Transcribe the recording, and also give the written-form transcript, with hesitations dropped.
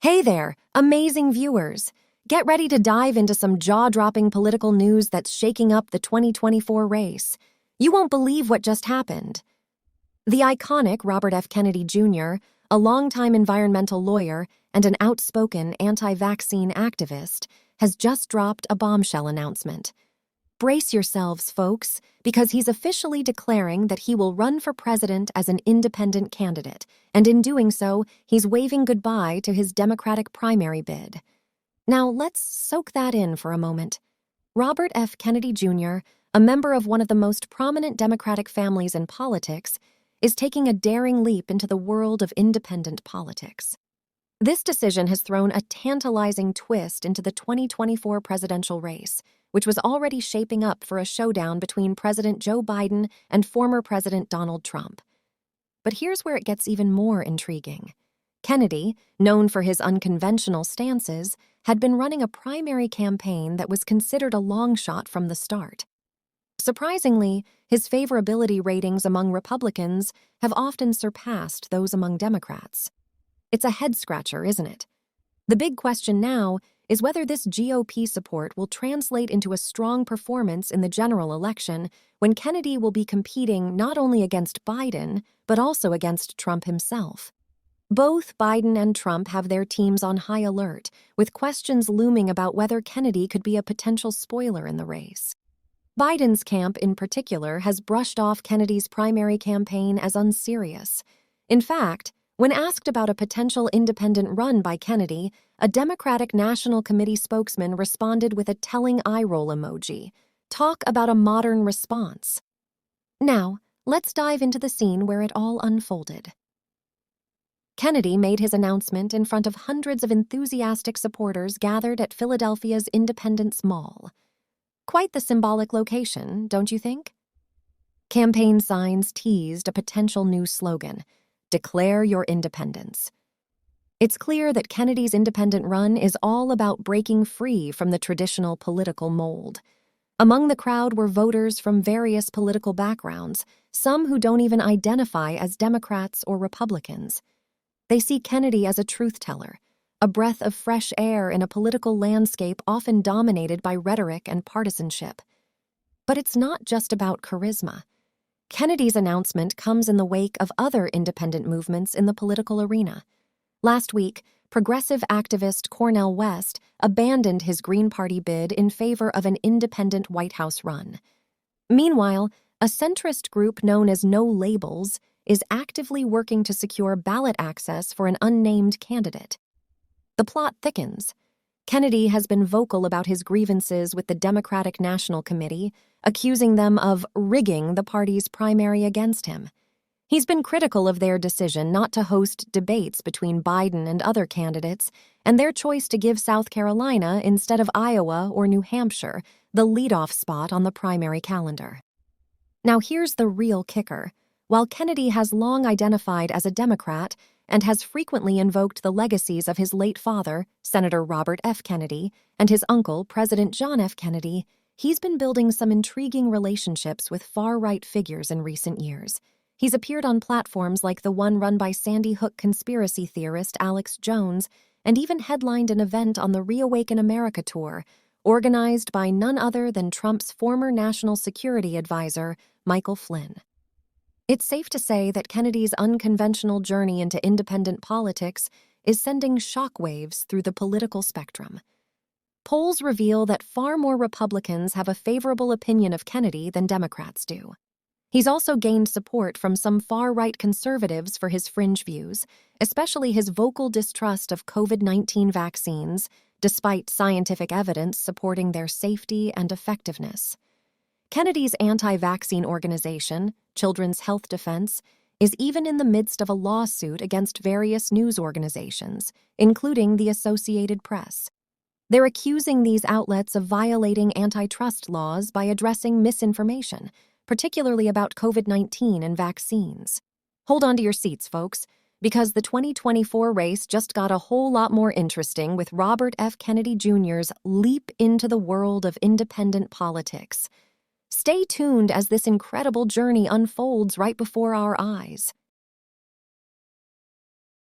Hey there, amazing viewers! Get ready to dive into some jaw-dropping political news that's shaking up the 2024 race. You won't believe what just happened. The iconic Robert F. Kennedy Jr., a longtime environmental lawyer and an outspoken anti-vaccine activist, has just dropped a bombshell announcement. Brace yourselves, folks, because he's officially declaring that he will run for president as an independent candidate, and in doing so, he's waving goodbye to his Democratic primary bid. Now, let's soak that in for a moment. Robert F. Kennedy Jr., a member of one of the most prominent Democratic families in politics, is taking a daring leap into the world of independent politics. This decision has thrown a tantalizing twist into the 2024 presidential race, which was already shaping up for a showdown between President Joe Biden and former President Donald Trump. But here's where it gets even more intriguing. Kennedy, known for his unconventional stances, had been running a primary campaign that was considered a long shot from the start. Surprisingly, his favorability ratings among Republicans have often surpassed those among Democrats. It's a head-scratcher, isn't it? The big question now is whether this GOP support will translate into a strong performance in the general election when Kennedy will be competing not only against Biden, but also against Trump himself. Both Biden and Trump have their teams on high alert, with questions looming about whether Kennedy could be a potential spoiler in the race. Biden's camp, in particular, has brushed off Kennedy's primary campaign as unserious. In fact, when asked about a potential independent run by Kennedy, a Democratic National Committee spokesman responded with a telling eye-roll emoji. Talk about a modern response. Now, let's dive into the scene where it all unfolded. Kennedy made his announcement in front of hundreds of enthusiastic supporters gathered at Philadelphia's Independence Mall. Quite the symbolic location, don't you think? Campaign signs teased a potential new slogan: "Declare your independence." It's clear that Kennedy's independent run is all about breaking free from the traditional political mold. Among the crowd were voters from various political backgrounds, some who don't even identify as Democrats or Republicans. They see Kennedy as a truth-teller, a breath of fresh air in a political landscape often dominated by rhetoric and partisanship. But it's not just about charisma. Kennedy's announcement comes in the wake of other independent movements in the political arena. Last week, progressive activist Cornel West abandoned his Green Party bid in favor of an independent White House run. Meanwhile, a centrist group known as No Labels is actively working to secure ballot access for an unnamed candidate. The plot thickens. Kennedy has been vocal about his grievances with the Democratic National Committee, accusing them of rigging the party's primary against him. He's been critical of their decision not to host debates between Biden and other candidates, and their choice to give South Carolina instead of Iowa or New Hampshire the leadoff spot on the primary calendar. Now here's the real kicker. While Kennedy has long identified as a Democrat and has frequently invoked the legacies of his late father, Senator Robert F. Kennedy, and his uncle, President John F. Kennedy, he's been building some intriguing relationships with far-right figures in recent years. He's appeared on platforms like the one run by Sandy Hook conspiracy theorist Alex Jones, and even headlined an event on the Reawaken America tour, organized by none other than Trump's former national security advisor, Michael Flynn. It's safe to say that Kennedy's unconventional journey into independent politics is sending shockwaves through the political spectrum. Polls reveal that far more Republicans have a favorable opinion of Kennedy than Democrats do. He's also gained support from some far-right conservatives for his fringe views, especially his vocal distrust of COVID-19 vaccines, despite scientific evidence supporting their safety and effectiveness. Kennedy's anti-vaccine organization, Children's Health Defense, is even in the midst of a lawsuit against various news organizations, including the Associated Press. They're accusing these outlets of violating antitrust laws by addressing misinformation, particularly about COVID-19 and vaccines. Hold on to your seats, folks, because the 2024 race just got a whole lot more interesting with Robert F. Kennedy Jr.'s leap into the world of independent politics. Stay tuned as this incredible journey unfolds right before our eyes.